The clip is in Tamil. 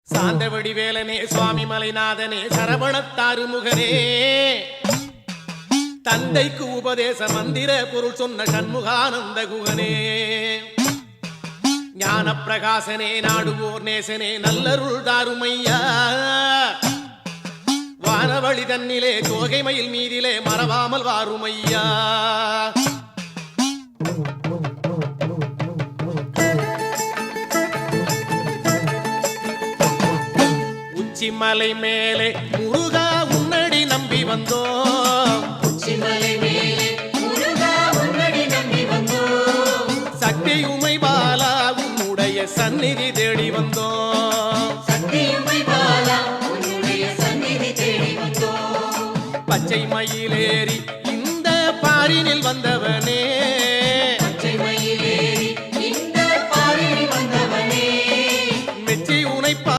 சாந்தவடி வேலனே சுவாமி மலைநாதனே சரவணத்தாறு முகனே தந்தைக்கு உபதேச மந்திர பொருள் சொன்ன சண்முகானந்த குகனே ஞான பிரகாசனே நாடுவோர் நேசனே நல்லருள் தாருமையா வானவழி தன்னிலே தோகை மயில் மீதிலே மறவாமல் வாருமையா உச்சிமலை மேலே முருகா உன்னடி நம்பி வந்தோம் உச்சிமலை மேலே முருகா உன்னடி நம்பி வந்தோம் சக்தியுமை பாலா உன்னுடைய சந்நிதி தேடி வந்தோம் சக்தியுமை பாலா உன்னுடைய சந்நிதி தேடி வந்தோம் பச்சை மயிலேறி